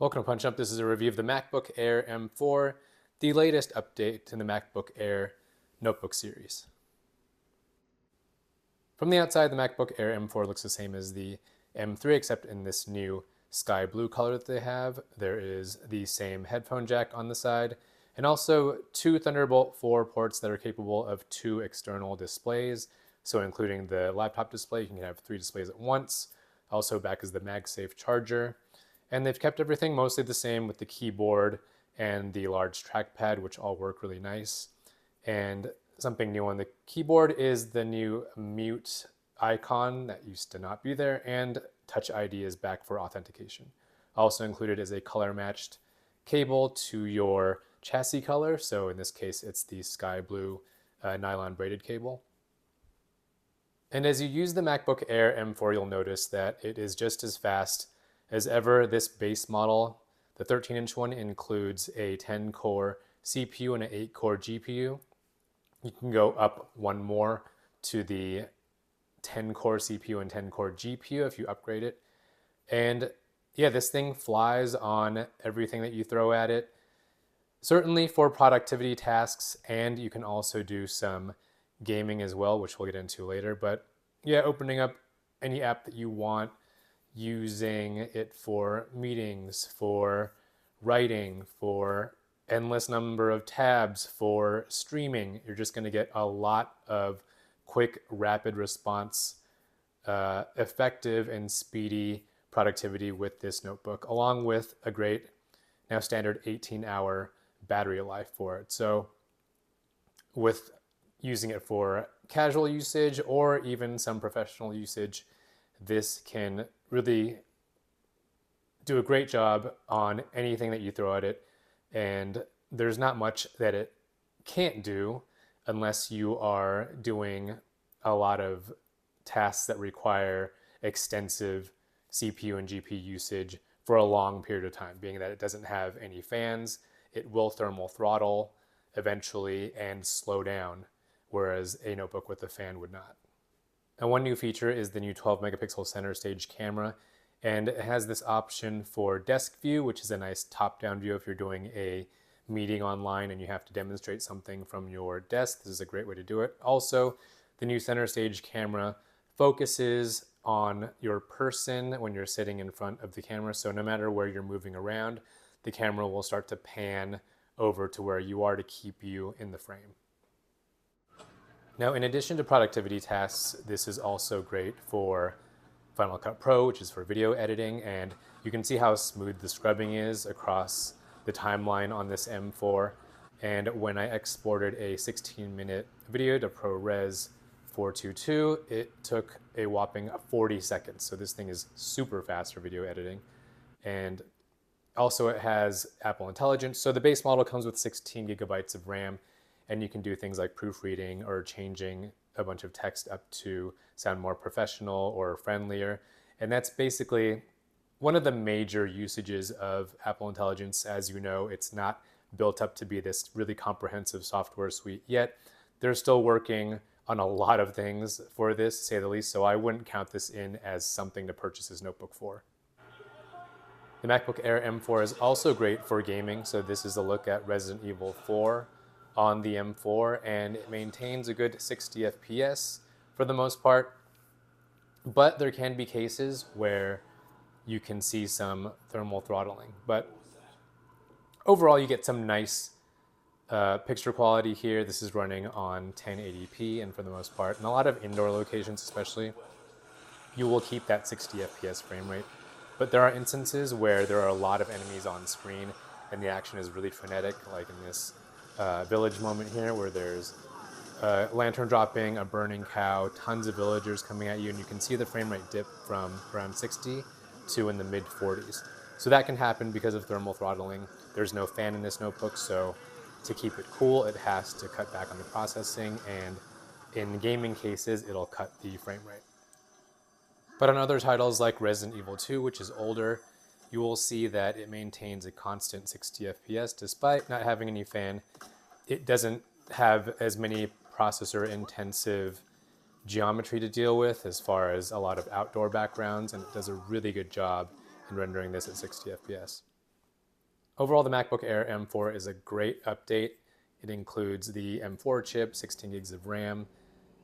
Welcome to Punch Up. This is a review of the MacBook Air M4, the latest update to the MacBook Air notebook series. From the outside, the MacBook Air M4 looks the same as the M3, except in this new sky blue color that they have. There is the same headphone jack on the side, and also two Thunderbolt 4 ports that are capable of two external displays. So including the laptop display, you can have three displays at once. Also back is the MagSafe charger. And they've kept everything mostly the same with the keyboard and the large trackpad, which all work really nice. And something new on the keyboard is the new mute icon that used to not be there, and Touch ID is back for authentication. Also included is a color matched cable to your chassis color. So in this case, it's the sky blue nylon braided cable. And as you use the MacBook Air M4, you'll notice that it is just as fast as ever. This base model, the 13-inch one, includes a 10-core CPU and an 8-core GPU. You can go up one more to the 10-core CPU and 10-core GPU if you upgrade it. And yeah, this thing flies on everything that you throw at it. Certainly for productivity tasks, and you can also do some gaming as well, which we'll get into later. But yeah, opening up any app that you want, using it for meetings, for writing, for endless number of tabs, for streaming, you're just going to get a lot of quick, rapid response, effective and speedy productivity with this notebook, along with a great, now standard 18-hour battery life for it. So with using it for casual usage or even some professional usage, this can really do a great job on anything that you throw at it. And there's not much that it can't do unless you are doing a lot of tasks that require extensive CPU and GPU usage for a long period of time, being that it doesn't have any fans. It will thermal throttle eventually and slow down, whereas a notebook with a fan would not. And one new feature is the new 12 megapixel center stage camera. And it has this option for desk view, which is a nice top-down view if you're doing a meeting online and you have to demonstrate something from your desk. This is a great way to do it. Also, the new center stage camera focuses on your person when you're sitting in front of the camera. So no matter where you're moving around, the camera will start to pan over to where you are to keep you in the frame. Now, in addition to productivity tasks, this is also great for Final Cut Pro, which is for video editing, and you can see how smooth the scrubbing is across the timeline on this M4. And when I exported a 16-minute video to ProRes 422, it took a whopping 40 seconds. So this thing is super fast for video editing. And also it has Apple Intelligence. So the base model comes with 16 gigabytes of RAM, and you can do things like proofreading or changing a bunch of text up to sound more professional or friendlier. And that's basically one of the major usages of Apple Intelligence. As you know, it's not built up to be this really comprehensive software suite yet. They're still working on a lot of things for this, to say the least, so I wouldn't count this in as something to purchase this notebook for. The MacBook Air M4 is also great for gaming, so this is a look at Resident Evil 4 on the M4, and it maintains a good 60 FPS for the most part, but there can be cases where you can see some thermal throttling. But overall, you get some nice picture quality here. This is running on 1080p, and for the most part, in a lot of indoor locations especially, you will keep that 60 FPS frame rate. But there are instances where there are a lot of enemies on screen and the action is really frenetic, like in this village moment here where there's a lantern dropping, a burning cow, tons of villagers coming at you, and you can see the frame rate dip from around 60 to in the mid 40s. So that can happen because of thermal throttling. There's no fan in this notebook, so to keep it cool, it has to cut back on the processing, and in gaming cases, it'll cut the frame rate. But on other titles like Resident Evil 2, which is older, you will see that it maintains a constant 60 FPS despite not having any fan. It doesn't have as many processor-intensive geometry to deal with as far as a lot of outdoor backgrounds, and it does a really good job in rendering this at 60 FPS. Overall, the MacBook Air M4 is a great update. It includes the M4 chip, 16 gigs of RAM.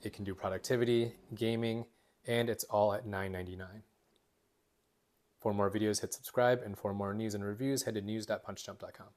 It can do productivity, gaming, and it's all at $999. For more videos, hit subscribe, and for more news and reviews, head to news.punchjump.com.